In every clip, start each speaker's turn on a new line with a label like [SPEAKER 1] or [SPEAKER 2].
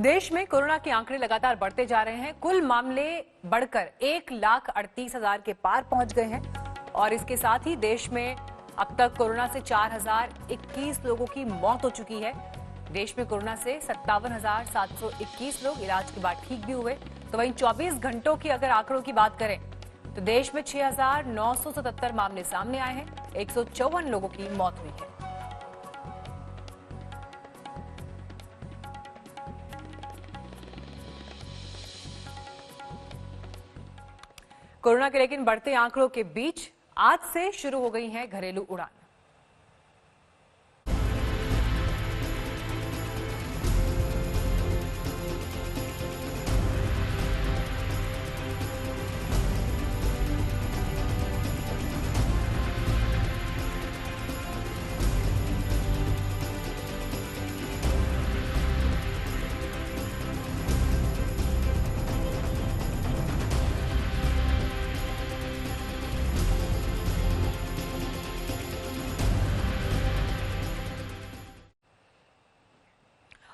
[SPEAKER 1] देश में कोरोना के आंकड़े लगातार बढ़ते जा रहे हैं। कुल मामले बढ़कर 1,38,000 के पार पहुंच गए हैं और इसके साथ ही देश में अब तक कोरोना से 4,021 लोगों की मौत हो चुकी है। देश में कोरोना से 57,721 लोग इलाज के बाद ठीक भी हुए। तो वहीं 24 घंटों की अगर आंकड़ों की बात करें तो देश में 6,977 मामले सामने आए हैं। 154 लोगों की मौत हुई है। कोरोना के लेकिन बढ़ते आंकड़ों के बीच आज से शुरू हो गई है घरेलू उड़ान।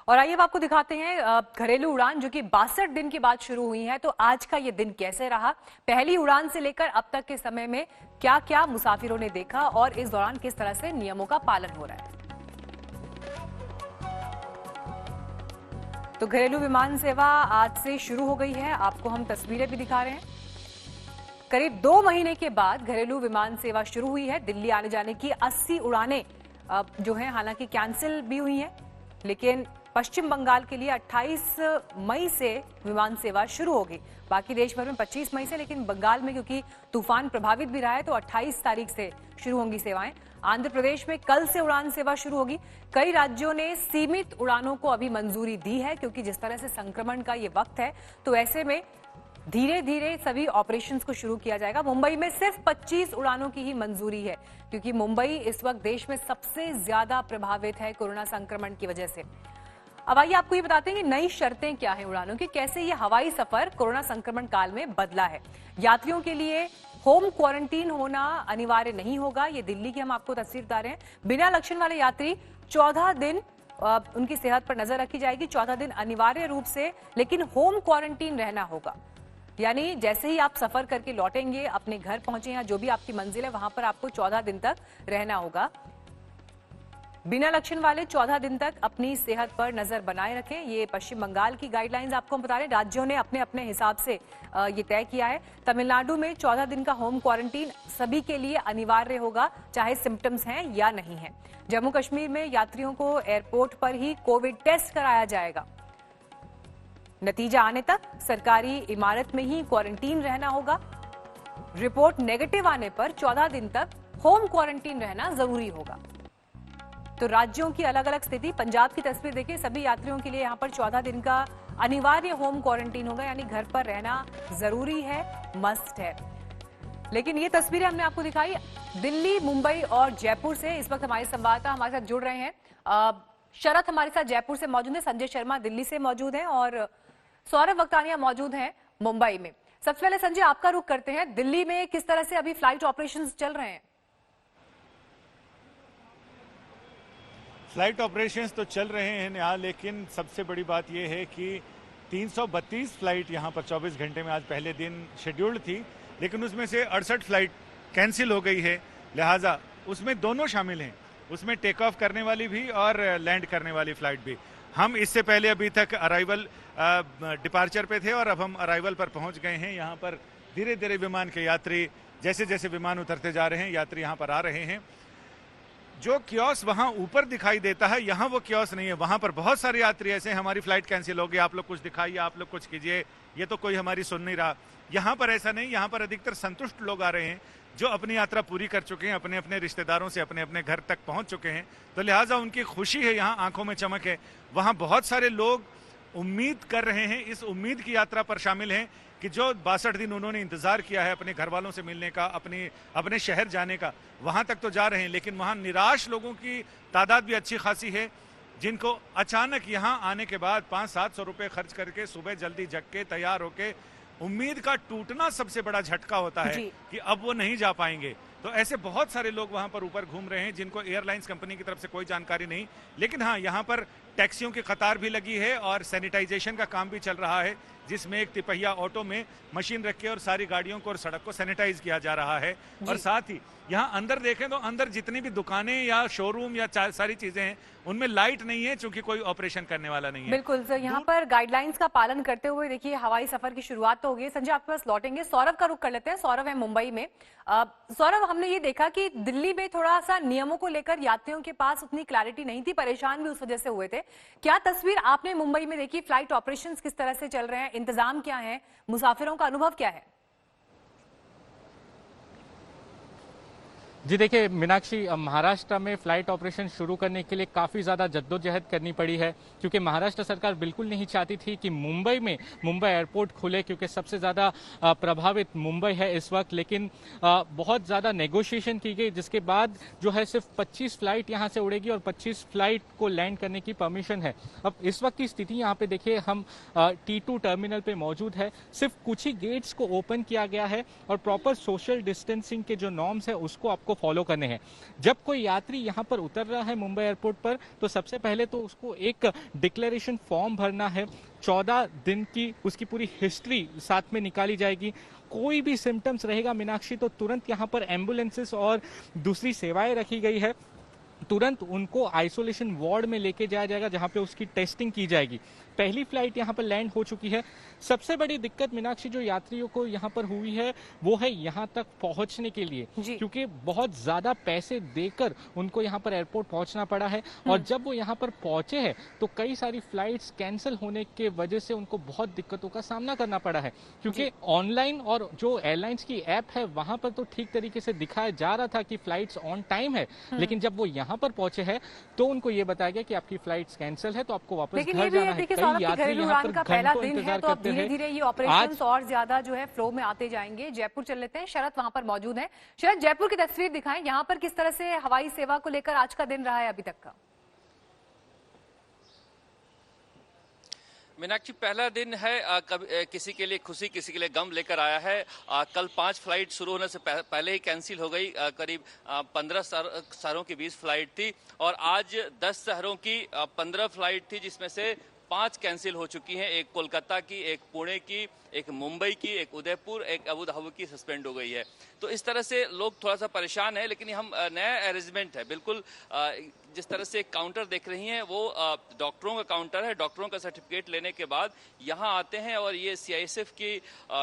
[SPEAKER 1] और आइए अब आपको दिखाते हैं घरेलू उड़ान जो कि 62 दिन के बाद शुरू हुई है। तो आज का ये दिन कैसे रहा, पहली उड़ान से लेकर अब तक के समय में क्या क्या मुसाफिरों ने देखा और इस दौरान किस तरह से नियमों का पालन हो रहा है। तो घरेलू विमान सेवा आज से शुरू हो गई है। आपको हम तस्वीरें भी दिखा रहे हैं। करीब 2 महीने के बाद घरेलू विमान सेवा शुरू हुई है। दिल्ली आने जाने की 80 उड़ानें जो है हालांकि कैंसिल भी हुई हैं, लेकिन पश्चिम बंगाल के लिए 28 मई से विमान सेवा शुरू होगी। बाकी देश भर में 25 मई से, लेकिन बंगाल में क्योंकि तूफान प्रभावित भी रहा है तो 28 तारीख से शुरू होंगी सेवाएं। आंध्र प्रदेश में कल से उड़ान सेवा शुरू होगी। कई राज्यों ने सीमित उड़ानों को अभी मंजूरी दी है क्योंकि जिस तरह से संक्रमण का ये वक्त है तो ऐसे में धीरे धीरे सभी ऑपरेशंस को शुरू किया जाएगा। मुंबई में सिर्फ 25 उड़ानों की ही मंजूरी है क्योंकि मुंबई इस वक्त देश में सबसे ज्यादा प्रभावित है कोरोना संक्रमण की वजह से। अब आइए आपको ये बताते हैं कि नई शर्तें क्या हैं उड़ानों की, कैसे ये हवाई सफर कोरोना संक्रमण काल में बदला है। यात्रियों के लिए होम क्वारंटीन होना अनिवार्य नहीं होगा। ये दिल्ली की हम आपको तस्वीर बता रहे हैं। बिना लक्षण वाले यात्री 14 दिन उनकी सेहत पर नजर रखी जाएगी। 14 दिन अनिवार्य रूप से, लेकिन होम क्वारंटीन रहना होगा। यानी जैसे ही आप सफर करके लौटेंगे, अपने घर पहुंचे या जो भी आपकी मंजिल है वहां पर आपको 14 दिन तक रहना होगा। बिना लक्षण वाले 14 दिन तक अपनी सेहत पर नजर बनाए रखें। ये पश्चिम बंगाल की गाइडलाइंस आपको हम बता रहे हैं। राज्यों ने अपने अपने हिसाब से ये तय किया है। तमिलनाडु में 14 दिन का होम क्वारंटीन सभी के लिए अनिवार्य होगा, चाहे सिम्टम्स हैं या नहीं है। जम्मू कश्मीर में यात्रियों को एयरपोर्ट पर ही कोविड टेस्ट कराया जाएगा। नतीजा आने तक सरकारी इमारत में ही क्वारंटीन रहना होगा। रिपोर्ट नेगेटिव आने पर 14 दिन तक होम क्वारंटीन रहना जरूरी होगा। तो राज्यों की अलग अलग स्थिति। पंजाब की तस्वीर देखिए, सभी यात्रियों के लिए यहां पर 14 दिन का अनिवार्य होम क्वारंटीन होगा, यानी घर पर रहना जरूरी है, मस्ट है। लेकिन ये तस्वीरें हमने आपको दिखाई दिल्ली, मुंबई और जयपुर से। इस वक्त हमारे संवाददाता हमारे साथ जुड़ रहे हैं। शरद हमारे साथ जयपुर से मौजूद है, संजय शर्मा दिल्ली से मौजूद है और सौरभ वक्तानिया मौजूद हैं मुंबई में। सबसे पहले संजय आपका रुख करते हैं, दिल्ली में किस तरह से अभी फ्लाइट ऑपरेशंस चल रहे हैं?
[SPEAKER 2] फ्लाइट ऑपरेशंस तो चल रहे हैं यहाँ, लेकिन सबसे बड़ी बात यह है कि 332 फ्लाइट यहाँ पर 24 घंटे में आज पहले दिन शेड्यूल्ड थी, लेकिन उसमें से 68 फ्लाइट कैंसिल हो गई है। लिहाजा उसमें दोनों शामिल हैं, उसमें टेक ऑफ करने वाली भी और लैंड करने वाली फ्लाइट भी। हम इससे पहले अभी तक अराइवल डिपार्चर पे थे और अब हम अराइवल पर पहुंच गए हैं। यहाँ पर धीरे धीरे विमान के यात्री, जैसे जैसे विमान उतरते जा रहे हैं, यात्री यहाँ पर आ रहे हैं। जो कियोस्क वहां ऊपर दिखाई देता है, यहाँ वो कियोस्क नहीं है। वहां पर बहुत सारे यात्री ऐसे, हमारी फ्लाइट कैंसिल हो गई, आप लोग कुछ दिखाइए, आप लोग कुछ कीजिए, ये तो कोई हमारी सुन नहीं रहा। यहाँ पर ऐसा नहीं, यहाँ पर अधिकतर संतुष्ट लोग आ रहे हैं जो अपनी यात्रा पूरी कर चुके हैं, अपने अपने रिश्तेदारों से अपने अपने घर तक पहुंच चुके हैं। तो लिहाजा उनकी खुशी है, यहाँ आंखों में चमक है। वहां बहुत सारे लोग उम्मीद कर रहे हैं, इस उम्मीद की यात्रा पर शामिल हैं कि जो 62 दिन उन्होंने इंतजार किया है अपने घर वालों से मिलने का, अपने शहर जाने का, वहां तक तो जा रहे हैं। लेकिन वहां निराश लोगों की तादाद भी अच्छी खासी है, जिनको अचानक यहां आने के बाद 500-700 रुपए खर्च करके सुबह जल्दी जग के तैयार होके उम्मीद का टूटना सबसे बड़ा झटका होता है कि अब वो नहीं जा पाएंगे। तो ऐसे बहुत सारे लोग वहां पर ऊपर घूम रहे हैं जिनको एयरलाइंस कंपनी की तरफ से कोई जानकारी नहीं, लेकिन हाँ, यहाँ पर टैक्सियों की कतार भी लगी है और सैनिटाइजेशन का काम भी चल रहा है, जिसमें एक तिपहिया ऑटो में मशीन रख के और सारी गाड़ियों को और सड़क को सैनिटाइज किया जा रहा है। और साथ ही यहाँ अंदर देखें तो अंदर जितनी भी दुकानें या शोरूम या सारी चीजें हैं उनमें लाइट नहीं है, चूंकि कोई ऑपरेशन करने वाला नहीं है।
[SPEAKER 1] बिल्कुल सर, यहाँ पर गाइडलाइंस का पालन करते हुए देखिए हवाई सफर की शुरुआत तो हो गई। संजय आपके पास लौटेंगे, सौरभ का रुख कर लेते हैं। सौरभ है मुंबई में। सौरभ, हमने ये देखा कि दिल्ली में थोड़ा सा नियमों को लेकर यात्रियों के पास उतनी क्लैरिटी नहीं थी, परेशान भी उस वजह से हुए थे। क्या तस्वीर आपने मुंबई में देखी? फ्लाइट ऑपरेशन किस तरह से चल रहे हैं, इंतजाम क्या है, मुसाफिरों का अनुभव क्या है?
[SPEAKER 3] जी देखिए मीनाक्षी, महाराष्ट्र में फ्लाइट ऑपरेशन शुरू करने के लिए काफ़ी ज़्यादा जद्दोजहद करनी पड़ी है, क्योंकि महाराष्ट्र सरकार बिल्कुल नहीं चाहती थी कि मुंबई में मुंबई एयरपोर्ट खुले, क्योंकि सबसे ज़्यादा प्रभावित मुंबई है इस वक्त। लेकिन बहुत ज़्यादा नेगोशिएशन की गई, जिसके बाद जो है सिर्फ 25 फ्लाइट यहाँ से उड़ेगी और 25 फ्लाइट को लैंड करने की परमिशन है। अब इस वक्त की स्थिति यहाँ पे देखिए, हम T2 टर्मिनल पे मौजूद है। सिर्फ कुछ ही गेट्स को ओपन किया गया है और प्रॉपर सोशल डिस्टेंसिंग के जो नॉर्म्स है उसको आपको फॉलो करने हैं। जब कोई यात्री यहां पर उतर रहा है मुंबई एयरपोर्ट पर, तो सबसे पहले तो उसको एक डिक्लेरेशन फॉर्म भरना है। 14 दिन की उसकी पूरी हिस्ट्री साथ में निकाली जाएगी। कोई भी सिम्टम्स रहेगा मीनाक्षी, तो तुरंत यहां पर एम्बुलेंसेस और दूसरी सेवाएं रखी गई है। तुरंत उनको आइसोलेशन वार्ड में लेके जाया जाएगा, जहां पे उसकी टेस्टिंग की जाएगी। पहली फ्लाइट यहां पर लैंड हो चुकी है। सबसे बड़ी दिक्कत मीनाक्षी जो यात्रियों को यहां पर हुई है वो है यहां तक पहुंचने के लिए, क्योंकि बहुत ज्यादा पैसे देकर उनको यहां पर एयरपोर्ट पहुंचना पड़ा है। और जब वो यहां पर पहुंचे हैं तो कई सारी फ्लाइट्स कैंसिल होने के वजह से उनको बहुत दिक्कतों का सामना करना पड़ा है, क्योंकि ऑनलाइन और जो एयरलाइंस की ऐप है वहां पर तो ठीक तरीके से दिखाया जा रहा था कि फ्लाइट्स ऑन टाइम है, लेकिन जब वो यहाँ पर पहुंचे हैं तो उनको ये बताया गया कि आपकी फ्लाइट्स कैंसिल है, तो आपको वापस घर जाना है। कई यात्री यहाँ पर घंटों इंतजार
[SPEAKER 1] तो अब
[SPEAKER 3] करते
[SPEAKER 1] धीरे
[SPEAKER 3] हैं।
[SPEAKER 1] धीरे ये ऑपरेशंस और ज्यादा जो है फ्लो में आते जाएंगे। जयपुर चल लेते हैं, शरद वहां पर मौजूद है। शरद, जयपुर की तस्वीर दिखाएं, यहाँ पर किस तरह से हवाई सेवा को लेकर आज का दिन रहा है अभी तक का?
[SPEAKER 4] मीनाक्षी, पहला दिन है, किसी के लिए खुशी किसी के लिए गम लेकर आया है। कल 5 फ्लाइट शुरू होने से पहले ही कैंसिल हो गई। करीब 15 शहरों की 20 फ्लाइट थी और आज 10 शहरों की 15 फ्लाइट थी, जिसमें से 5 कैंसिल हो चुकी हैं। एक कोलकाता की, एक पुणे की, एक मुंबई की, एक उदयपुर, एक अबू धाबी की सस्पेंड हो गई है। तो इस तरह से लोग थोड़ा सा परेशान है, लेकिन हम नया अरेंजमेंट है बिल्कुल। जिस तरह से काउंटर देख रही हैं वो डॉक्टरों का काउंटर है। डॉक्टरों का सर्टिफिकेट लेने के बाद यहाँ आते हैं और ये CISF की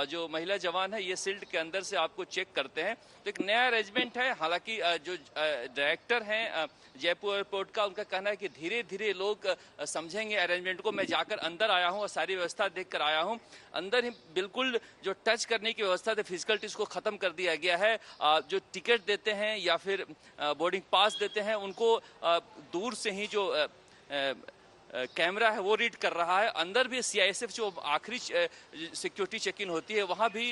[SPEAKER 4] जो महिला जवान है ये सील्ड के अंदर से आपको चेक करते हैं। तो एक नया अरेंजमेंट है। हालांकि जो डायरेक्टर हैं जयपुर एयरपोर्ट का, उनका कहना है कि धीरे धीरे लोग समझेंगे अरेंजमेंट को। मैं जाकर अंदर आया हूँ और सारी व्यवस्था देख कर आया हूँ। अंदर ही बिल्कुल जो टच करने की व्यवस्था थी, फिजिकलिटीज को खत्म कर दिया गया है। जो टिकट देते हैं या फिर बोर्डिंग पास देते हैं उनको दूर से ही जो कैमरा है वो रीड कर रहा है। अंदर भी CISF जो आखिरी सिक्योरिटी चेक इन होती है वहां भी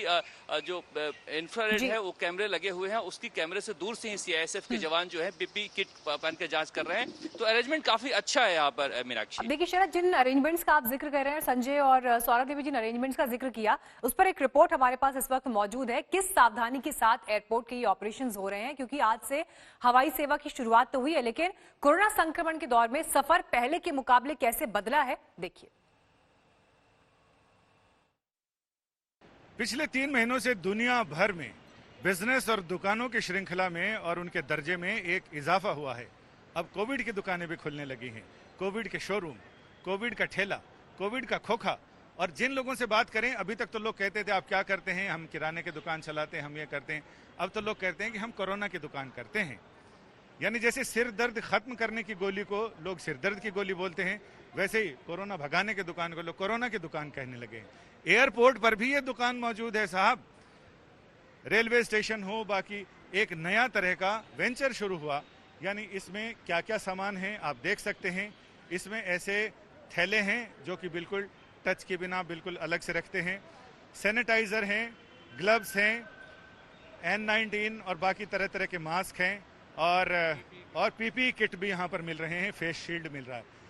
[SPEAKER 4] जो इंफ्रारेड है वो कैमरे लगे हुए हैं। उसकी कैमरे से दूर से ही CISF के जवान जो है PP किट पहन के जांच कर रहे हैं। तो अरेंजमेंट काफी अच्छा है यहाँ पर मीनाक्षी।
[SPEAKER 1] देखिए शरद, जिन अरेंजमेंट्स का आप जिक्र कर रहे हैं, संजय और सौरभ ने भी जिन अरेंजमेंट्स का जिक्र किया, उस पर एक रिपोर्ट हमारे पास इस वक्त मौजूद है। किस सावधानी के साथ एयरपोर्ट के ये ऑपरेशंस हो रहे हैं, क्योंकि आज से हवाई सेवा की शुरुआत तो हुई है, लेकिन कोरोना संक्रमण के दौर में सफर पहले के मुकाबले कैसे बदला है, देखिए।
[SPEAKER 2] पिछले 3 महीनों से दुनिया भर में बिजनेस और दुकानों की श्रृंखला में और उनके दर्जे में एक इजाफा हुआ है। अब कोविड की दुकानें भी खुलने लगी हैं। कोविड के शोरूम, कोविड का ठेला, कोविड का खोखा। और जिन लोगों से बात करें, अभी तक तो लोग कहते थे आप क्या करते हैं, हम किराने की दुकान चलाते हैं, हम ये करते हैं। अब तो लोग कहते हैं कि हम कोरोना की दुकान करते हैं। यानी जैसे सिर दर्द खत्म करने की गोली को लोग सिर दर्द की गोली बोलते हैं, वैसे ही कोरोना भगाने की दुकान को लोग कोरोना की दुकान कहने लगे। एयरपोर्ट पर भी ये दुकान मौजूद है साहब। रेलवे स्टेशन हो, बाकी एक नया तरह का वेंचर शुरू हुआ। यानी इसमें क्या क्या सामान है आप देख सकते हैं। इसमें ऐसे थैले हैं जो कि बिल्कुल टच के बिना बिल्कुल अलग से रखते हैं। सैनिटाइजर हैं, ग्लव्स हैं, N19 और बाकी तरह तरह के मास्क हैं और PP किट भी यहाँ पर मिल रहे हैं, फेस शील्ड मिल रहा है।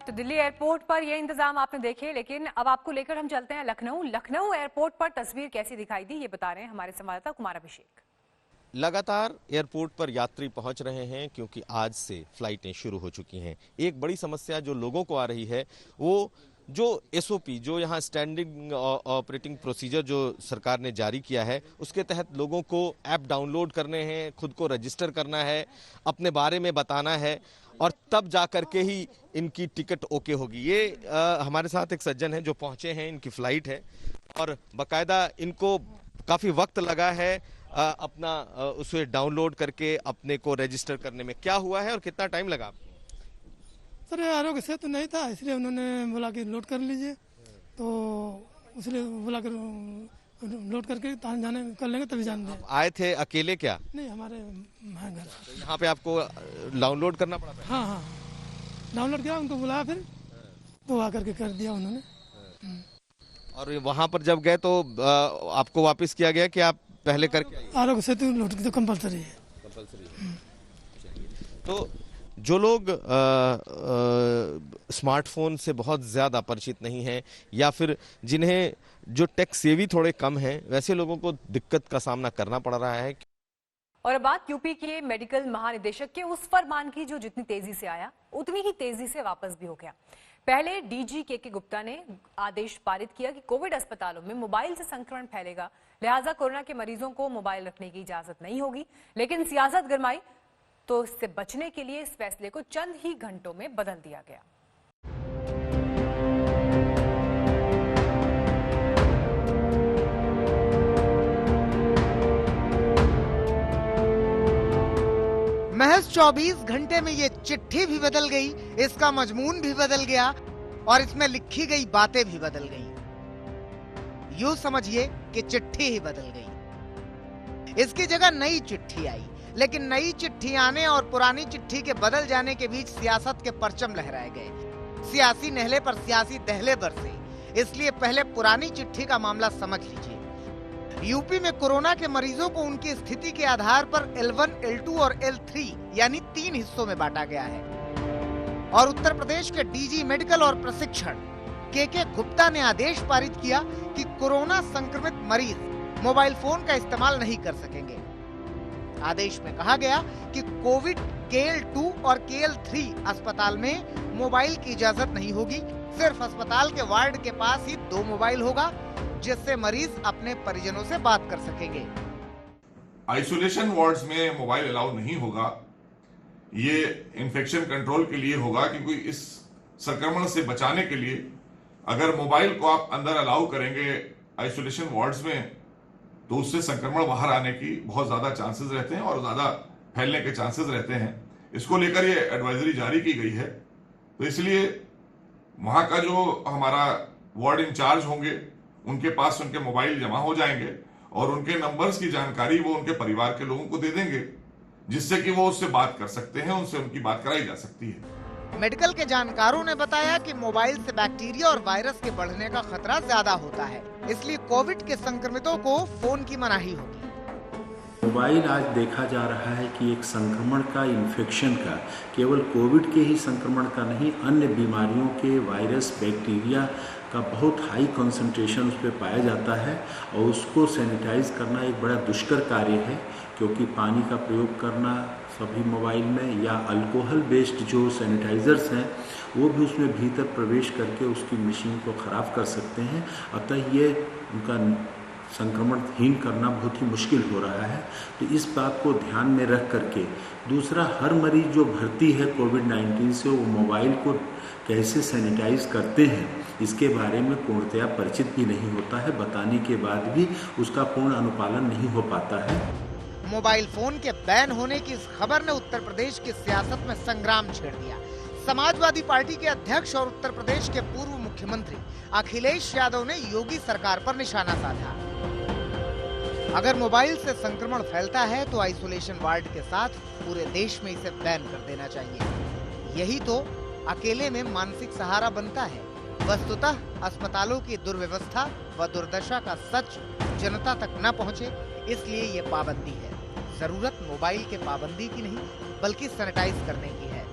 [SPEAKER 1] तो दिल्ली एयरपोर्ट पर ये इंतजाम आपने देखे, लेकिन अब आपको लेकर हम चलते हैं लखनऊ एयरपोर्ट पर तस्वीर कैसी दिखाई दी ये बता रहे हैं हमारे संवाददाता कुमार अभिषेक।
[SPEAKER 5] लगातार एयरपोर्ट पर यात्री पहुंच रहे हैं क्योंकि आज से फ्लाइटें शुरू हो चुकी हैं। एक बड़ी समस्या जो लोगों को आ रही है वो जो एसओपी, जो यहाँ स्टैंडिंग ऑपरेटिंग प्रोसीजर जो सरकार ने जारी किया है, उसके तहत लोगों को ऐप डाउनलोड करने हैं, खुद को रजिस्टर करना है, अपने बारे में बताना है और तब जा करके ही इनकी टिकट ओके होगी। ये हमारे साथ एक सज्जन है जो पहुंचे हैं, इनकी फ्लाइट है और बाकायदा इनको काफ़ी वक्त लगा है अपना उसे डाउनलोड करके अपने को रजिस्टर करने में। क्या हुआ है और कितना टाइम लगा?
[SPEAKER 6] सर आरोग्य सेतु नहीं था, इसलिए उन्होंने बोला कि लोड कर लीजिए, तो इसलिए बोला कि लोड करके जाने कर लेंगे तभी जान दें।
[SPEAKER 5] आए थे अकेले क्या?
[SPEAKER 6] नहीं, हमारे घर
[SPEAKER 5] यहाँ पे आपको डाउनलोड करना पड़ा था?
[SPEAKER 6] हाँ, डाउनलोड किया, उनको बुलाया, फिर तो आकर के कर दिया उन्होंने।
[SPEAKER 5] और वहाँ पर जब गए तो आपको वापस किया गया कि आप पहले करके आइए?
[SPEAKER 6] आरोग्य सेतु लोड तो कंपलसरी है।
[SPEAKER 5] तो जो लोग स्मार्टफोन से बहुत ज़्यादा परिचित नहीं हैं या फिर जिन्हें जो टेक सेवी थोड़े कम हैं, वैसे लोगों को दिक्कत का सामना करना पड़ रहा है।
[SPEAKER 1] और अब बात यूपी के मेडिकल महानिदेशक के उस फरमान की जो जितनी तेजी से आया उतनी ही तेजी से वापस भी हो गया। पहले डीजी के गुप्ता ने आदेश पारित किया कि कोविड अस्पतालों में मोबाइल से संक्रमण फैलेगा, लिहाजा कोरोना के मरीजों को मोबाइल रखने की इजाजत नहीं होगी। लेकिन सियासत गरमाई तो इससे बचने के लिए इस फैसले को चंद ही घंटों में बदल दिया गया।
[SPEAKER 7] महज 24 घंटे में ये चिट्ठी भी बदल गई, इसका मजमून भी बदल गया और इसमें लिखी गई बातें भी बदल गई। यूं समझिए कि चिट्ठी ही बदल गई। इसकी जगह नई चिट्ठी आई, लेकिन नई चिट्ठी आने और पुरानी चिट्ठी के बदल जाने के बीच सियासत के परचम लहराए गए। सियासी नहले पर सियासी दहले बरसे। इसलिए पहले पुरानी चिट्ठी का मामला समझ लीजिए। यूपी में कोरोना के मरीजों को उनकी स्थिति के आधार पर L1, L2 और L3 यानी 3 हिस्सों में बांटा गया है। और उत्तर प्रदेश के डीजी मेडिकल और प्रशिक्षण के गुप्ता ने आदेश पारित किया कि कोरोना संक्रमित मरीज मोबाइल फोन का इस्तेमाल नहीं कर सकेंगे। आदेश में कहा गया कि कोविड KL2 और KL3 अस्पताल में मोबाइल की इजाजत नहीं होगी। सिर्फ अस्पताल के वार्ड के पास ही 2 मोबाइल होगा, जिससे मरीज अपने परिजनों से बात कर सकेंगे।
[SPEAKER 8] आइसोलेशन वार्ड्स में मोबाइल अलाउ नहीं होगा। ये इन्फेक्शन कंट्रोल के लिए होगा, क्योंकि इस संक्रमण से बचाने के लिए अगर मोबाइल को आप अंदर अलाउ करेंगे आइसोलेशन वार्ड्स में, तो उससे संक्रमण बाहर आने की बहुत ज्यादा चांसेस रहते हैं और ज्यादा फैलने के चांसेस रहते हैं। इसको लेकर ये एडवाइजरी जारी की गई है। तो इसलिए वहां का जो हमारा वार्ड इंचार्ज होंगे, उनके पास उनके मोबाइल जमा हो जाएंगे और उनके नंबर्स की जानकारी वो उनके परिवार के लोगों को दे देंगे, जिससे कि वो उससे बात कर सकते हैं, उनसे उनकी बात कराई जा सकती है।
[SPEAKER 7] मेडिकल के जानकारों ने बताया कि मोबाइल से बैक्टीरिया और वायरस के बढ़ने का खतरा ज्यादा होता है, इसलिए कोविड के संक्रमितों को फोन की मनाही होगी।
[SPEAKER 9] मोबाइल आज देखा जा रहा है कि एक संक्रमण का, इन्फेक्शन का, केवल कोविड के ही संक्रमण का नहीं, अन्य बीमारियों के वायरस, बैक्टीरिया का बहुत हाई कंसंट्रेशन उस पर पाया जाता है और उसको सैनिटाइज करना एक बड़ा दुष्कर कार्य है, क्योंकि पानी का प्रयोग करना सभी मोबाइल में या अल्कोहल बेस्ड जो सैनिटाइजर्स हैं वो भी उसमें भीतर प्रवेश करके उसकी मशीन को ख़राब कर सकते हैं। अतः ये उनका संक्रमणहीन करना बहुत ही मुश्किल हो रहा है। तो इस बात को ध्यान में रख करके दूसरा, हर मरीज जो भर्ती है कोविड-19 से, वो मोबाइल को कैसे सैनिटाइज करते हैं इसके बारे में पूर्णतया परिचित भी नहीं होता है। बताने के बाद भी उसका पूर्ण अनुपालन नहीं हो पाता है।
[SPEAKER 7] मोबाइल फोन के बैन होने की इस खबर ने उत्तर प्रदेश की सियासत में संग्राम छेड़ दिया। समाजवादी पार्टी के अध्यक्ष और उत्तर प्रदेश के पूर्व मुख्यमंत्री अखिलेश यादव ने योगी सरकार पर निशाना साधा। अगर मोबाइल से संक्रमण फैलता है तो आइसोलेशन वार्ड के साथ पूरे देश में इसे बैन कर देना चाहिए। यही तो अकेले में मानसिक सहारा बनता है। वस्तुतः अस्पतालों की दुर्व्यवस्था व दुर्दशा का सच जनता तक न पहुंचे, इसलिए ये पाबंदी है। जरूरत मोबाइल के पाबंदी की नहीं, बल्कि सैनिटाइज करने की है।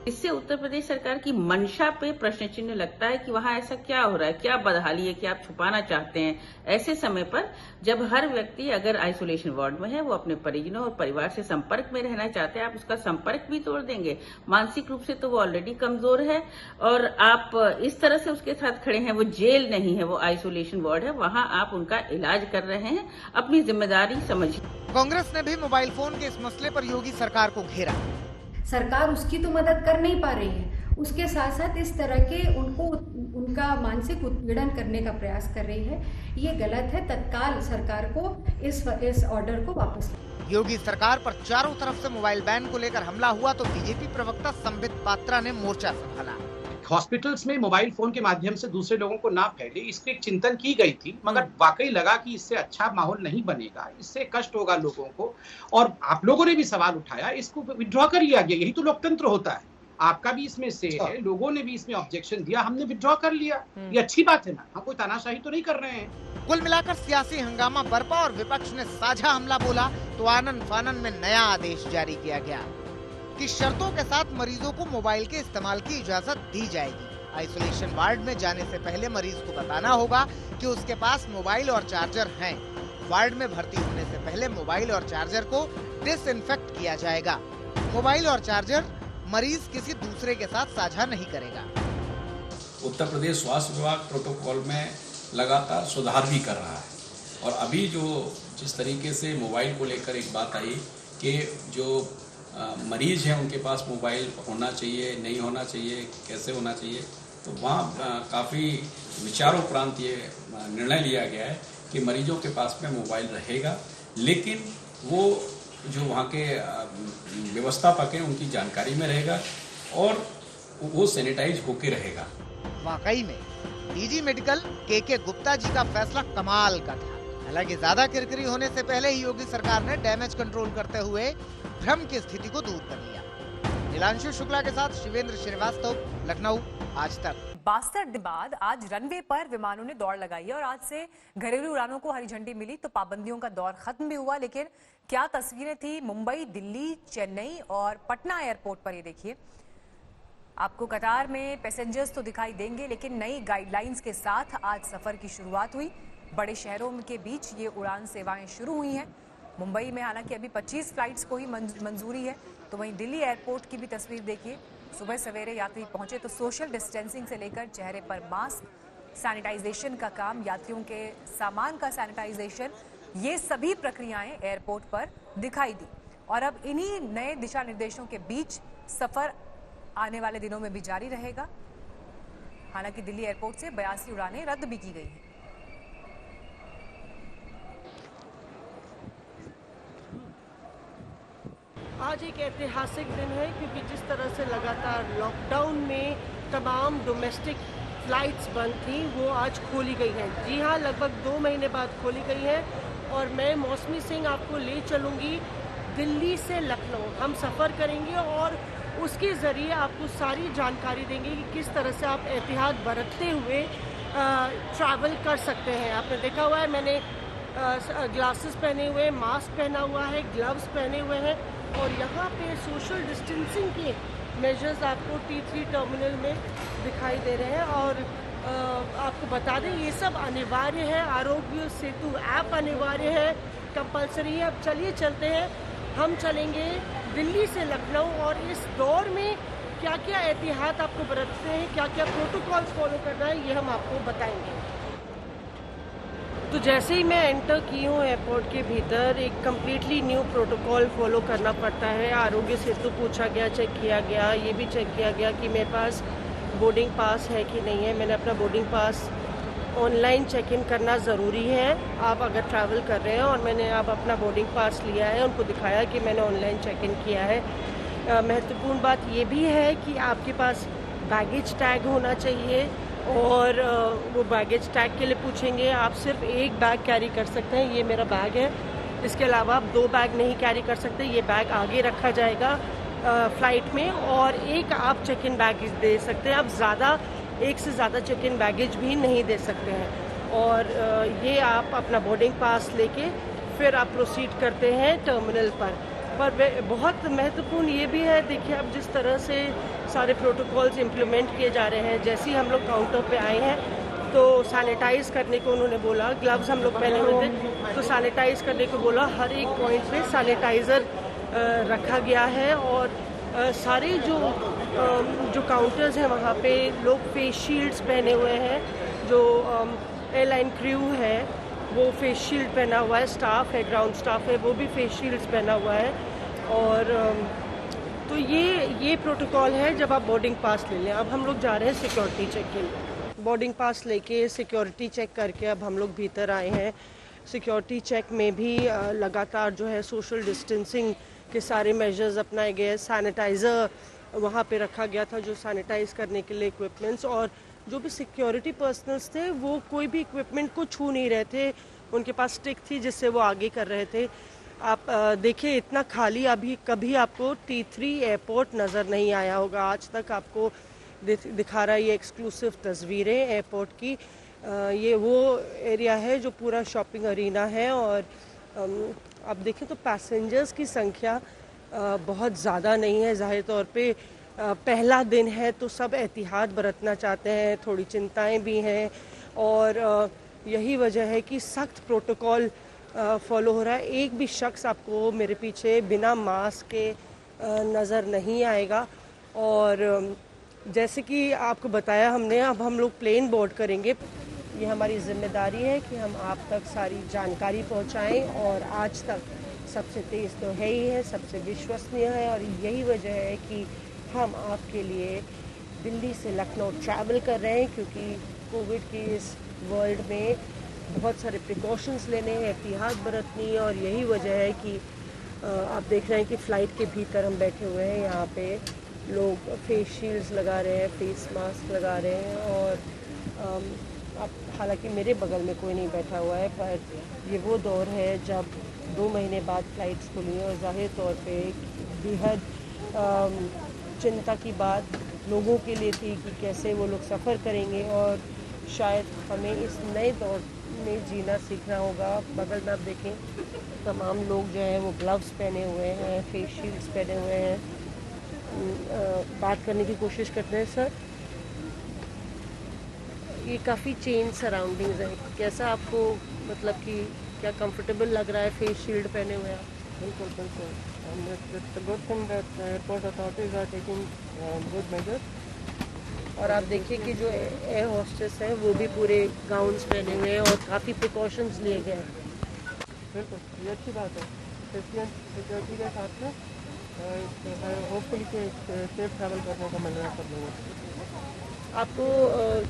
[SPEAKER 10] इससे उत्तर प्रदेश सरकार की मंशा पे प्रश्न चिन्ह लगता है कि वहाँ ऐसा क्या हो रहा है, क्या बदहाली है कि आप छुपाना चाहते हैं। ऐसे समय पर जब हर व्यक्ति अगर आइसोलेशन वार्ड में है, वो अपने परिजनों और परिवार से संपर्क में रहना चाहते हैं, आप उसका संपर्क भी तोड़ देंगे। मानसिक रूप से तो वो ऑलरेडी कमजोर है और आप इस तरह से उसके साथ खड़े हैं। वो जेल नहीं है, वो आइसोलेशन वार्ड है, वहाँ आप उनका इलाज कर रहे हैं। अपनी जिम्मेदारी समझिए।
[SPEAKER 7] कांग्रेस ने भी मोबाइल फोन के इस मसले पर योगी सरकार को घेरा।
[SPEAKER 11] सरकार उसकी तो मदद कर नहीं पा रही है, उसके साथ साथ इस तरह के उनका मानसिक उत्पीड़न करने का प्रयास कर रही है। ये गलत है। तत्काल सरकार को इस ऑर्डर को वापस
[SPEAKER 7] योगी सरकार पर चारों तरफ से मोबाइल बैन को लेकर हमला हुआ तो बीजेपी प्रवक्ता संबित पात्रा ने मोर्चा संभाला।
[SPEAKER 12] हॉस्पिटल्स में मोबाइल फोन के माध्यम से दूसरे लोगों को ना फैले, इसकी एक चिंतन की गई थी, मगर वाकई लगा कि इससे अच्छा माहौल नहीं बनेगा, इससे कष्ट होगा लोगों को। और आप लोगों ने भी सवाल उठाया, इसको विड्रॉ कर लिया गया। यही तो लोकतंत्र होता है। आपका भी इसमें से है, लोगों ने भी इसमें ऑब्जेक्शन दिया, हमने विड्रॉ कर लिया। ये अच्छी बात है ना, हम कोई तानाशाही तो नहीं कर रहे हैं।
[SPEAKER 7] कुल मिलाकर सियासी हंगामा बरपा और विपक्ष ने साझा हमला बोला तो आनन फानन में नया आदेश जारी किया गया कि शर्तों के साथ मरीजों को मोबाइल के इस्तेमाल की इजाजत दी जाएगी। आइसोलेशन वार्ड में जाने से पहले मरीज को बताना होगा कि उसके पास मोबाइल और चार्जर हैं। वार्ड में भर्ती होने से पहले मोबाइल और चार्जर को डिसइंफेक्ट किया जाएगा। मोबाइल और चार्जर मरीज किसी दूसरे के साथ साझा नहीं करेगा।
[SPEAKER 13] उत्तर प्रदेश स्वास्थ्य विभाग प्रोटोकॉल में लगातार सुधार भी कर रहा है और अभी जिस तरीके से मोबाइल को लेकर एक बात आई कि जो मरीज हैं उनके पास मोबाइल होना चाहिए, नहीं होना चाहिए, कैसे होना चाहिए, तो वहाँ काफ़ी विचारोपरांत ये निर्णय लिया गया है कि मरीजों के पास में मोबाइल रहेगा, लेकिन वो जो वहाँ के व्यवस्थापक हैं उनकी जानकारी में रहेगा और वो सैनिटाइज होके रहेगा।
[SPEAKER 7] वाकई में डीजी मेडिकल के गुप्ता जी का फैसला कमाल का था। हालांकि ज्यादा किरकिरी होने से पहले ही योगी सरकार ने डैमेज कंट्रोल करते हुए भ्रम की स्थिति को दूर कर लिया। नीलांशु शुक्ला के साथ शिवेंद्र श्रीवास्तव, लखनऊ, आज तक।
[SPEAKER 1] 62 दिन बाद आज रनवे पर विमानों ने दौड़ लगाई है और आज से घरेलू उड़ानों को हरी झंडी मिली तो पाबंदियों का दौर खत्म भी हुआ। लेकिन क्या तस्वीरें थी मुंबई, दिल्ली, चेन्नई और पटना एयरपोर्ट पर, ये देखिए। आपको कतार में पैसेंजर्स तो दिखाई देंगे, लेकिन नई गाइडलाइंस के साथ आज सफर की शुरुआत हुई। बड़े शहरों के बीच ये उड़ान सेवाएं शुरू हुई हैं। मुंबई में हालांकि अभी 25 फ्लाइट्स को ही मंजूरी है, तो वहीं दिल्ली एयरपोर्ट की भी तस्वीर देखिए। सुबह सवेरे यात्री पहुंचे तो सोशल डिस्टेंसिंग से लेकर चेहरे पर मास्क, सैनिटाइजेशन का काम, यात्रियों के सामान का सैनिटाइजेशन, ये सभी प्रक्रियाएं एयरपोर्ट पर दिखाई दी। और अब इन्हीं नए दिशा निर्देशों के बीच सफर आने वाले दिनों में भी जारी रहेगा। हालांकि दिल्ली एयरपोर्ट से 82 उड़ानें रद्द भी की गई हैं।
[SPEAKER 14] आज एक ऐतिहासिक दिन है क्योंकि जिस तरह से लगातार लॉकडाउन में तमाम डोमेस्टिक फ्लाइट्स बंद थी वो आज खोली गई हैं। जी हाँ, लगभग 2 महीने बाद खोली गई है और मैं मौसमी सिंह आपको ले चलूँगी दिल्ली से लखनऊ। हम सफ़र करेंगे और उसके ज़रिए आपको सारी जानकारी देंगे कि किस तरह से आप एहतियात बरतते हुए ट्रैवल कर सकते हैं। आपने देखा हुआ है मैंने ग्लासेस पहने हुए, मास्क पहना हुआ है, ग्लव्स पहने हुए हैं और यहाँ पे सोशल डिस्टेंसिंग के मेजर्स आपको T3 टर्मिनल में दिखाई दे रहे हैं। और आपको बता दें ये सब अनिवार्य है। आरोग्य सेतु ऐप अनिवार्य है, कंपलसरी है। अब चलिए चलते हैं, हम चलेंगे दिल्ली से लखनऊ और इस दौर में क्या क्या एहतियात आपको बरतते हैं, क्या क्या प्रोटोकॉल्स फॉलो करना है, ये हम आपको बताएंगे। तो जैसे ही मैं एंटर की हूँ एयरपोर्ट के भीतर, एक कम्प्लीटली न्यू प्रोटोकॉल फॉलो करना पड़ता है। आरोग्य सेतु पूछा गया, चेक किया गया, ये भी चेक किया गया कि मेरे पास बोर्डिंग पास है कि नहीं है। मैंने अपना boarding pass online check in करना ज़रूरी है आप अगर ट्रैवल कर रहे हैं, और मैंने अब अपना बोर्डिंग पास लिया है, उनको दिखाया कि मैंने ऑनलाइन चेक इन किया है। महत्वपूर्ण बात ये भी है कि आपके पास बैगेज टैग होना चाहिए और वो बैगेज टैग के लिए पूछेंगे। आप सिर्फ एक बैग कैरी कर सकते हैं, ये मेरा बैग है। इसके अलावा आप 2 बैग नहीं कैरी कर सकते। ये बैग आगे रखा जाएगा फ़्लाइट में और एक आप चेक इन बैगेज दे सकते हैं। आप एक से ज़्यादा चेक इन बैगेज भी नहीं दे सकते हैं। और ये आप अपना बोर्डिंग पास लेके फिर आप प्रोसीड करते हैं टर्मिनल पर। पर बहुत महत्वपूर्ण ये भी है, देखिए अब जिस तरह से सारे प्रोटोकॉल्स इम्प्लीमेंट किए जा रहे हैं, जैसे ही हम लोग काउंटर पे आए हैं तो सैनिटाइज करने को उन्होंने बोला, ग्लव्स हम लोग पहने हुए थे तो सैनिटाइज करने को बोला, हर एक पॉइंट पे सैनिटाइज़र रखा गया है और सारे जो काउंटर्स हैं वहाँ पे लोग फेस शील्ड्स पहने हुए हैं, जो एयरलाइन क्रू है वो फेस शील्ड पहना हुआ है, स्टाफ है, ग्राउंड स्टाफ है वो भी फेस शील्ड्स पहना हुआ है। और तो ये प्रोटोकॉल है जब आप बोर्डिंग पास ले लें। अब हम लोग जा रहे हैं सिक्योरिटी चेक के लिए, बोर्डिंग पास लेके सिक्योरिटी चेक करके अब हम लोग भीतर आए हैं। सिक्योरिटी चेक में भी लगातार जो है सोशल डिस्टेंसिंग के सारे मेजर्स अपनाए गए, सैनिटाइज़र वहाँ पे रखा गया था जो सैनिटाइज करने के लिए इक्विपमेंट्स, और जो भी सिक्योरिटी पर्सनल्स थे वो कोई भी इक्विपमेंट को छू नहीं रहे थे, उनके पास स्टिक थी जिससे वो आगे कर रहे थे। आप देखिए इतना खाली अभी कभी आपको T3 एयरपोर्ट नज़र नहीं आया होगा आज तक। आपको दिखा रहा है ये एक्सक्लूसिव तस्वीरें एयरपोर्ट की। ये वो एरिया है जो पूरा शॉपिंग अरीना है और आप देखें तो पैसेंजर्स की संख्या बहुत ज़्यादा नहीं है। ज़ाहिर तौर पे पहला दिन है तो सब एहतियात बरतना चाहते हैं, थोड़ी चिंताएं भी हैं और यही वजह है कि सख्त प्रोटोकॉल फॉलो हो रहा है। एक भी शख्स आपको मेरे पीछे बिना मास्क के नज़र नहीं आएगा। और जैसे कि आपको बताया हमने, अब हम लोग प्लेन बोर्ड करेंगे। ये हमारी जिम्मेदारी है कि हम आप तक सारी जानकारी पहुंचाएं और आज तक सबसे तेज़ तो है ही है, सबसे विश्वसनीय है और यही वजह है कि हम आपके लिए दिल्ली से लखनऊ ट्रैवल कर रहे हैं, क्योंकि कोविड की इस वर्ल्ड में बहुत सारे प्रिकॉशंस लेने हैं, एहतियात बरतनी है और यही वजह है कि आप देख रहे हैं कि फ़्लाइट के भीतर हम बैठे हुए हैं। यहाँ पे लोग फेस शील्ड्स लगा रहे हैं, फेस मास्क लगा रहे हैं और अब हालांकि मेरे बगल में कोई नहीं बैठा हुआ है, पर ये वो दौर है जब 2 महीने बाद फ़्लाइट्स खुली हैं और ज़ाहिर तौर पे बेहद चिंता की बात लोगों के लिए थी कि कैसे वो लोग सफ़र करेंगे और शायद हमें इस नए दौर में जीना सीखना होगा। बगल में आप देखें तमाम लोग जो हैं वो ग्लव्स पहने हुए हैं, फेस शील्ड्स पहने हुए हैं। बात करने की कोशिश करते हैं। सर, ये काफ़ी चेंज सराउंडिंग्स है, कैसा आपको मतलब कि क्या कंफर्टेबल लग रहा है फेस शील्ड पहने हुए आप?
[SPEAKER 15] बिल्कुल बिल्कुल, it's a good thing that airport authorities are taking good measures.
[SPEAKER 14] और आप देखिए कि जो एयर होस्टेस हैं वो भी पूरे गाउन्स पहने हुए हैं और काफ़ी प्रिकॉशंस लिए गए हैं।
[SPEAKER 15] बिल्कुल, ये अच्छी बात है। सिक्योरिटी के साथ में होपफुली के सेफ ट्रैवल करने का मिल रहा है सब लोगों को।
[SPEAKER 14] आपको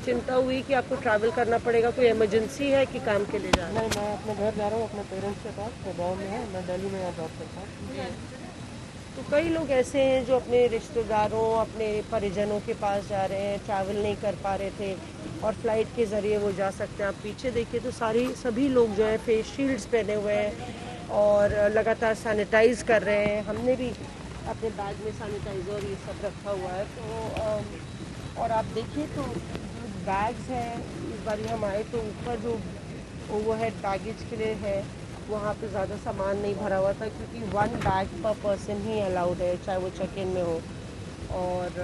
[SPEAKER 14] चिंता हुई कि आपको ट्रैवल करना पड़ेगा, कोई इमरजेंसी है कि काम के लिए जा रहे हैं?
[SPEAKER 15] नहीं, मैं अपने घर जा रहा हूँ, अपने पेरेंट्स के पास, वो गाँव में है, मैं दिल्ली में यहाँ जॉब करता हूँ।
[SPEAKER 14] तो कई लोग ऐसे हैं जो अपने रिश्तेदारों, अपने परिजनों के पास जा रहे हैं, ट्रैवल नहीं कर पा रहे थे और फ्लाइट के ज़रिए वो जा सकते हैं। आप पीछे देखिए तो सभी लोग जो है फेस शील्ड्स पहने हुए हैं और लगातार सैनिटाइज कर रहे हैं। हमने भी अपने बैग में सैनिटाइज़र ये सब रखा हुआ है। तो और आप देखिए तो जो बैग्स हैं, इस बार हम आए तो ऊपर जो ओवरहेड बैगेज के लिए है वहाँ पे ज़्यादा सामान नहीं भरा हुआ था, क्योंकि 1 बैग पर पर्सन ही अलाउड है, चाहे वो चेक इन में हो। और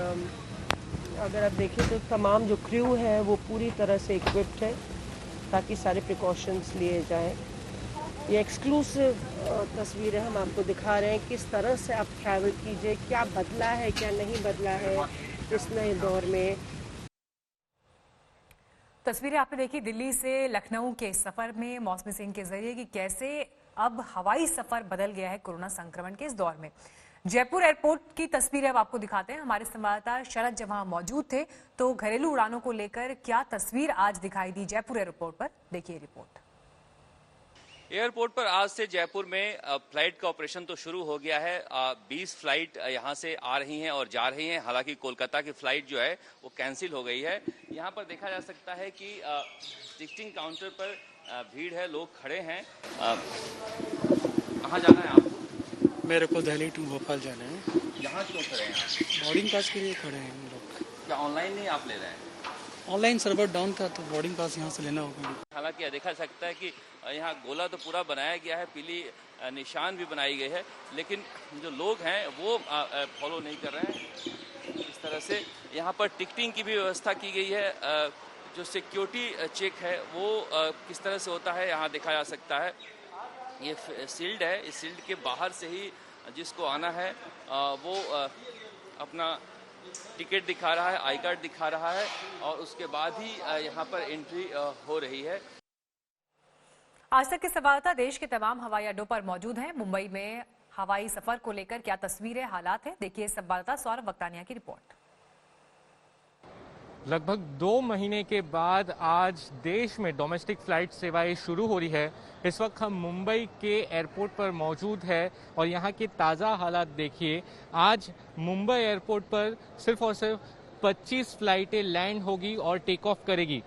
[SPEAKER 14] अगर आप देखें तो तमाम जो क्रू है वो पूरी तरह से इक्विप्ड है ताकि सारे प्रिकॉशंस लिए जाएं। ये एक्सक्लूसिव तस्वीरें हम आपको दिखा रहे हैं, किस तरह से आप ट्रैवल कीजिए, क्या बदला है क्या नहीं बदला है इस नए दौर में।
[SPEAKER 1] तस्वीरें आपने देखी दिल्ली से लखनऊ के सफर में मौसमी सिंह के जरिए कि कैसे अब हवाई सफर बदल गया है कोरोना संक्रमण के इस दौर में। जयपुर एयरपोर्ट की तस्वीरें अब आपको दिखाते हैं। हमारे संवाददाता शरद जब वहां मौजूद थे तो घरेलू उड़ानों को लेकर क्या तस्वीर आज दिखाई दी जयपुर एयरपोर्ट पर, देखिए रिपोर्ट।
[SPEAKER 4] एयरपोर्ट पर आज से जयपुर में फ्लाइट का ऑपरेशन तो शुरू हो गया है। 20 फ्लाइट यहां से आ रही हैं और जा रही हैं। हालांकि कोलकाता की फ्लाइट जो है वो कैंसिल हो गई है। यहां पर देखा जा सकता है कि टिकटिंग काउंटर पर भीड़ है, लोग खड़े हैं। कहाँ जाना है आपको?
[SPEAKER 16] मेरे को दिल्ली टू भोपाल जाना है।
[SPEAKER 4] यहाँ क्यों खड़े हैं आप?
[SPEAKER 16] बोर्डिंग पास के लिए खड़े हैं हम लोग।
[SPEAKER 4] क्या ऑनलाइन नहीं आप ले रहे हैं?
[SPEAKER 16] ऑनलाइन सर्वर डाउन था तो बोर्डिंग पास यहाँ से लेना होगा।
[SPEAKER 4] हालांकि देखा जा सकता है कि यहाँ गोला तो पूरा बनाया गया है, पीली निशान भी बनाई गई है, लेकिन जो लोग हैं वो फॉलो नहीं कर रहे हैं। इस तरह से यहाँ पर टिकटिंग की भी व्यवस्था की गई है। जो सिक्योरिटी चेक है वो किस तरह से होता है यहाँ देखा जा सकता है। ये सील्ड है, इस सील्ड के बाहर से ही जिसको आना है वो अपना टिकट दिखा रहा है, आई कार्ड दिखा रहा है और उसके बाद ही यहाँ पर एंट्री हो रही है।
[SPEAKER 1] आज तक के संवाददाता देश के तमाम हवाई अड्डों पर मौजूद हैं। मुंबई में हवाई सफर को लेकर क्या तस्वीरें, हालात हैं, देखिए संवाददाता सौरभ वक्तानिया की रिपोर्ट।
[SPEAKER 3] लगभग 2 महीने के बाद आज देश में डोमेस्टिक फ्लाइट सेवाएं शुरू हो रही है। इस वक्त हम मुंबई के एयरपोर्ट पर मौजूद है और यहाँ के ताज़ा हालात देखिए। आज मुंबई एयरपोर्ट पर सिर्फ और सिर्फ 25 फ्लाइटें लैंड होगी और टेक ऑफ करेगी।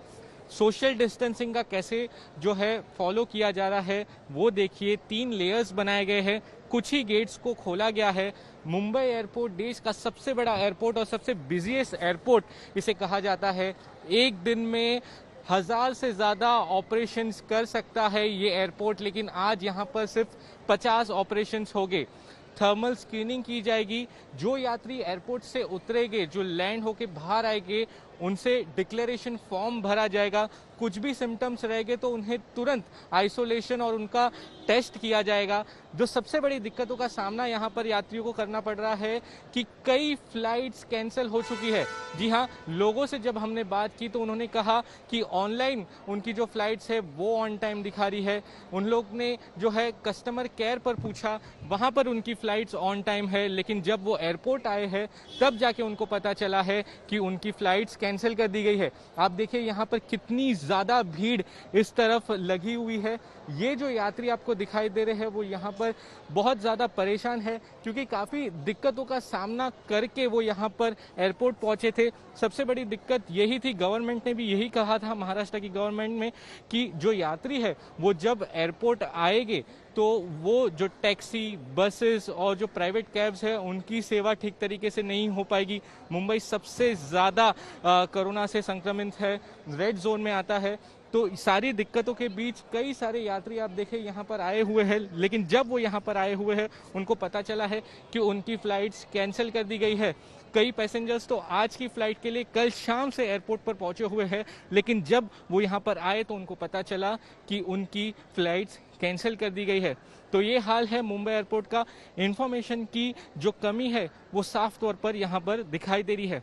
[SPEAKER 3] सोशल डिस्टेंसिंग का कैसे जो है फॉलो किया जा रहा है वो देखिए। 3 लेयर्स बनाए गए हैं, कुछ ही गेट्स को खोला गया है। मुंबई एयरपोर्ट देश का सबसे बड़ा एयरपोर्ट और सबसे बिजीएस्ट एयरपोर्ट इसे कहा जाता है। एक दिन में 1000 से ज़्यादा ऑपरेशंस कर सकता है ये एयरपोर्ट, लेकिन आज यहाँ पर सिर्फ 50 ऑपरेशंस हो गए। थर्मल स्क्रीनिंग की जाएगी। जो यात्री एयरपोर्ट से उतरेंगे, जो लैंड होके बाहर आएंगे, उनसे डिक्लेरेशन फॉर्म भरा जाएगा। कुछ भी सिम्टम्स रहेंगे तो उन्हें तुरंत आइसोलेशन और उनका टेस्ट किया जाएगा। जो सबसे बड़ी दिक्कतों का सामना यहाँ पर यात्रियों को करना पड़ रहा है कि कई फ्लाइट्स कैंसिल हो चुकी है। जी हाँ, लोगों से जब हमने बात की तो उन्होंने कहा कि ऑनलाइन उनकी जो फ्लाइट्स है वो ऑन टाइम दिखा रही है। उन लोग ने जो है कस्टमर केयर पर पूछा, वहाँ पर उनकी फ्लाइट्स ऑन टाइम है, लेकिन जब वो एयरपोर्ट आए हैं तब जाके उनको पता चला है कि उनकी फ्लाइट्स कैंसिल कर दी गई है। आप देखिए यहाँ पर कितनी ज़्यादा भीड़ इस तरफ लगी हुई है। ये जो यात्री आपको दिखाई दे रहे हैं वो यहाँ पर बहुत ज़्यादा परेशान है, क्योंकि काफ़ी दिक्कतों का सामना करके वो यहाँ पर एयरपोर्ट पहुँचे थे। सबसे बड़ी दिक्कत यही थी, गवर्नमेंट ने भी यही कहा था, महाराष्ट्र की गवर्नमेंट में, कि जो यात्री है वो जब एयरपोर्ट आएंगे तो वो जो टैक्सी, बसेस और जो प्राइवेट कैब्स है उनकी सेवा ठीक तरीके से नहीं हो पाएगी। मुंबई सबसे ज़्यादा कोरोना से संक्रमित है, रेड जोन में आता है। तो सारी दिक्कतों के बीच कई सारे यात्री आप देखें यहाँ पर आए हुए हैं, लेकिन जब वो यहाँ पर आए हुए हैं उनको पता चला है कि उनकी फ्लाइट्स कैंसिल कर दी गई है। कई पैसेंजर्स तो आज की फ्लाइट के लिए कल शाम से एयरपोर्ट पर पहुंचे हुए हैं, लेकिन जब वो यहाँ पर आए तो उनको पता चला कि उनकी फ्लाइट्स कैंसिल कर दी गई है। तो ये हाल है मुंबई एयरपोर्ट का। इंफॉर्मेशन की जो कमी है वो साफ तौर पर यहाँ पर दिखाई दे रही है।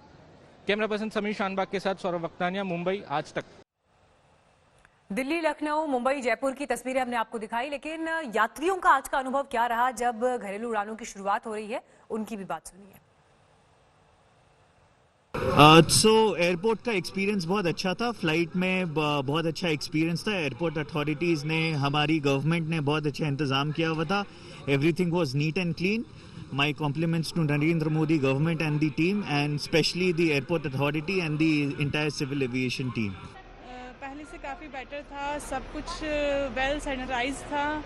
[SPEAKER 3] कैमरा पर्सन समीर शानबाग के साथ सौरभ वक्तानिया, मुंबई आज तक।
[SPEAKER 1] दिल्ली, लखनऊ, मुंबई, जयपुर की तस्वीरें हमने आपको दिखाई, लेकिन यात्रियों का आज का अनुभव क्या रहा जब घरेलू उड़ानों की शुरुआत हो रही है, उनकी भी बात सुनिए।
[SPEAKER 17] एयरपोर्ट का एक्सपीरियंस बहुत अच्छा था। फ्लाइट में बहुत अच्छा एक्सपीरियंस था। एयरपोर्ट अथॉरिटीज़ ने, हमारी गवर्नमेंट ने बहुत अच्छा इंतज़ाम किया हुआ था। Everything was neat and clean. My compliments to Narendra Modi government and the team, and specially the airport authority and the entire civil aviation team.
[SPEAKER 18] पहले से काफ़ी बेटर था, सब कुछ वेल सैनिटाइज था।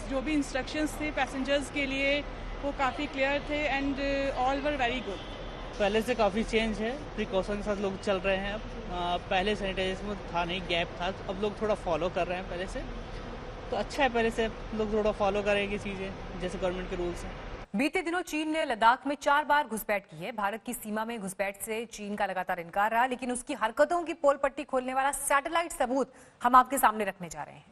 [SPEAKER 18] जो भी इंस्ट्रक्शंस थे पैसेंजर्स के लिए वो काफ़ी क्लियर थे and all were very good.
[SPEAKER 19] पहले से काफ़ी चेंज है, प्रिकॉशन के साथ लोग चल रहे हैं। अब पहले सैनिटाइजेशन में था नहीं, गैप था, अब लोग थोड़ा फॉलो कर रहे हैं पहले से, तो अच्छा है। पहले से लोग थोड़ा फॉलो करेंगे चीज़ें जैसे गवर्नमेंट के रूल्स हैं।
[SPEAKER 1] बीते दिनों चीन ने लद्दाख में 4 बार घुसपैठ की है। भारत की सीमा में घुसपैठ से चीन का लगातार इनकार रहा, लेकिन उसकी हरकतों की पोल पट्टी खोलने वाला सैटेलाइट सबूत हम आपके सामने रखने जा रहे हैं।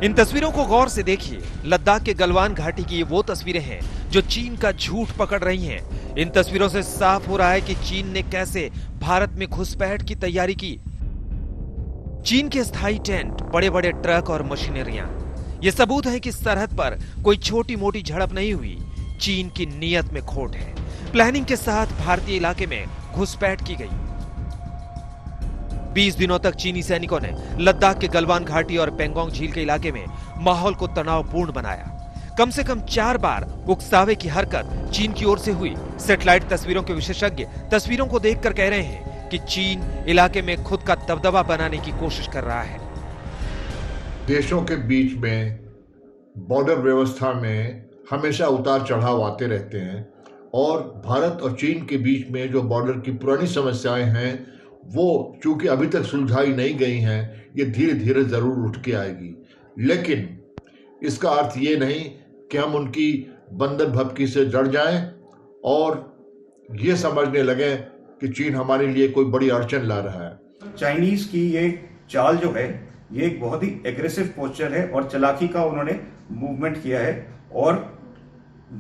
[SPEAKER 20] इन तस्वीरों को गौर से देखिए। लद्दाख के गलवान घाटी की ये वो तस्वीरें हैं जो चीन का झूठ पकड़ रही हैं। इन तस्वीरों से साफ हो रहा है कि चीन ने कैसे भारत में घुसपैठ की तैयारी की। चीन के स्थायी टेंट, बड़े बड़े ट्रक और मशीनरियां, ये सबूत है कि सरहद पर कोई छोटी मोटी झड़प नहीं हुई। चीन की नीयत में खोट है। प्लानिंग के साथ भारतीय इलाके में घुसपैठ की गई। 20 दिनों तक चीनी सैनिकों ने लद्दाख के गलवान घाटी और पेंगोंग झील के इलाके में माहौल को तनावपूर्ण बनाया। कम से कम 4 बार उकसावे की हरकत चीन की ओर से हुई। सैटेलाइट तस्वीरों के विशेषज्ञ तस्वीरों को देखकर कह रहे हैं कि चीन इलाके में खुद का दबदबा बनाने की कोशिश कर रहा है।
[SPEAKER 21] देशों के बीच में बॉर्डर व्यवस्था में हमेशा उतार चढ़ाव आते रहते हैं, और भारत और चीन के बीच में जो बॉर्डर की पुरानी समस्याएं हैं वो चूंकि अभी तक सुलझाई नहीं गई हैं, ये धीरे धीरे जरूर उठ के आएगी। लेकिन इसका अर्थ ये नहीं कि हम उनकी बंधन भपकी से जड़ जाएं और ये समझने लगे कि चीन हमारे लिए कोई बड़ी अड़चन ला रहा है।
[SPEAKER 2] चाइनीज की ये चाल जो है ये एक बहुत ही एग्रेसिव पोस्चर है और चालाकी का उन्होंने मूवमेंट किया है और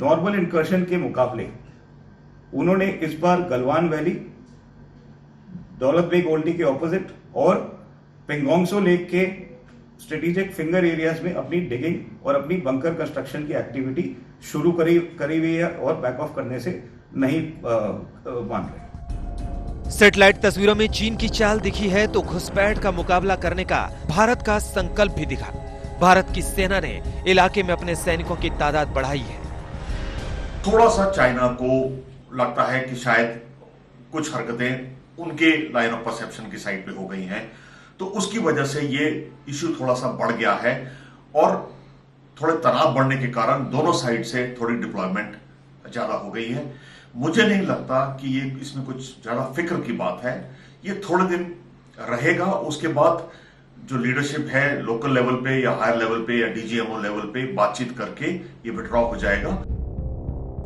[SPEAKER 2] नॉर्मल इंकर्शन के मुकाबले उन्होंने इस बार गलवान वैली, दौलत बेग ओल्डी के ऑपोजिट और पेंगोंगसो लेक के स्ट्रेटेजिक फिंगर एरियाज में अपनी डिगिंग और अपनी बंकर कंस्ट्रक्शन की एक्टिविटी शुरू करी हुई है और बैक ऑफ करने से नहीं मान रहे।
[SPEAKER 20] सैटेलाइट तस्वीरों में चीन की चाल दिखी है तो घुसपैठ का मुकाबला करने का भारत का संकल्प भी दिखा। भारत की सेना ने इलाके में अपने सैनिकों की तादाद बढ़ाई है।
[SPEAKER 22] थोड़ा सा चाइना को लगता है कि शायद कुछ हरकतें उनके लाइन ऑफ परसेप्शन की साइड पे हो गई हैं, तो उसकी वजह से ये इश्यू थोड़ा सा बढ़ गया है और थोड़े तनाव बढ़ने के कारण दोनों साइड से थोड़ी डिप्लॉयमेंट ज्यादा हो गई है। मुझे नहीं लगता कि ये इसमें कुछ ज्यादा फिक्र की बात है। ये थोड़े दिन रहेगा, उसके बाद जो लीडरशिप है लोकल लेवल पे या हायर लेवल पे या डीजीएमओ लेवल पे बातचीत करके ये विड्रॉ हो जाएगा।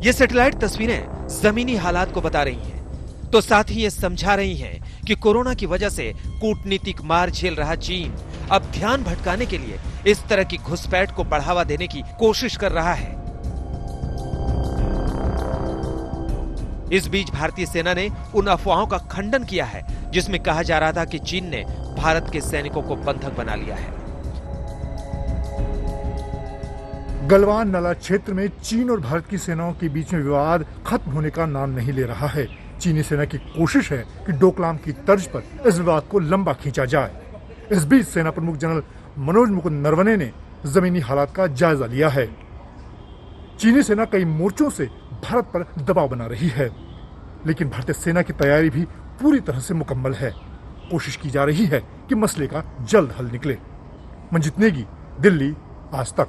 [SPEAKER 20] ये सैटेलाइट तस्वीरें जमीनी हालात को बता रही हैं, तो साथ ही ये समझा रही हैं कि कोरोना की वजह से कूटनीतिक मार झेल रहा चीन अब ध्यान भटकाने के लिए इस तरह की घुसपैठ को बढ़ावा देने की कोशिश कर रहा है। इस बीच भारतीय सेना ने उन अफवाहों का खंडन किया है जिसमें कहा जा रहा था कि चीन ने भारत के सैनिकों को बंधक बना लिया है।
[SPEAKER 23] गलवान नाला क्षेत्र में चीन और भारत की सेनाओं के बीच में विवाद खत्म होने का नाम नहीं ले रहा है। चीनी सेना की कोशिश है कि डोकलाम की तर्ज पर इस विवाद को लंबा खींचा जाए। इस बीच सेना प्रमुख जनरल मनोज मुकुंद नरवणे ने जमीनी हालात का जायजा लिया है। चीनी सेना कई मोर्चों से भारत पर दबाव बना रही है, लेकिन भारतीय सेना की तैयारी भी पूरी तरह से मुकम्मल है। कोशिश की जा रही है कि मसले का जल्द हल निकले। मंजित नेगी, दिल्ली, आज तक।